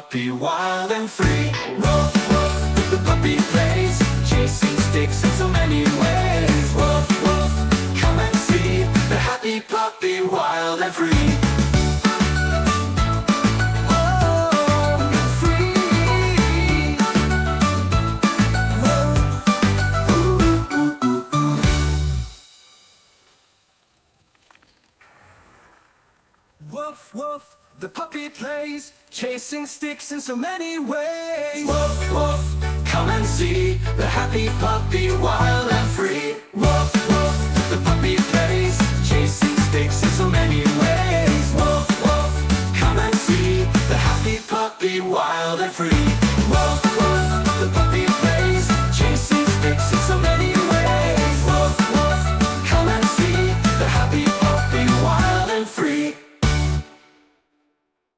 puppy wild and free. Woof, woof, the puppy plays, chasing sticks in so many ways. Woof, woof, come and see the happy puppy wild and free. Woof, woof, the puppy plays, chasing sticks in so many ways. Woof, woof, come and see the happy puppy wild and free. Woof, woof, the puppy plays, chasing sticks in so many ways. Woof, woof, come and see the happy puppy wild and free. Woof, woof, the puppy plays, chasing sticks in so many ways. Woof, woof, come and see the happy puppy wild and free.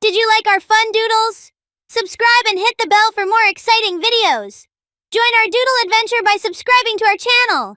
Did you like our fun doodles? Subscribe and hit the bell for more exciting videos. Join our doodle adventure by subscribing to our channel.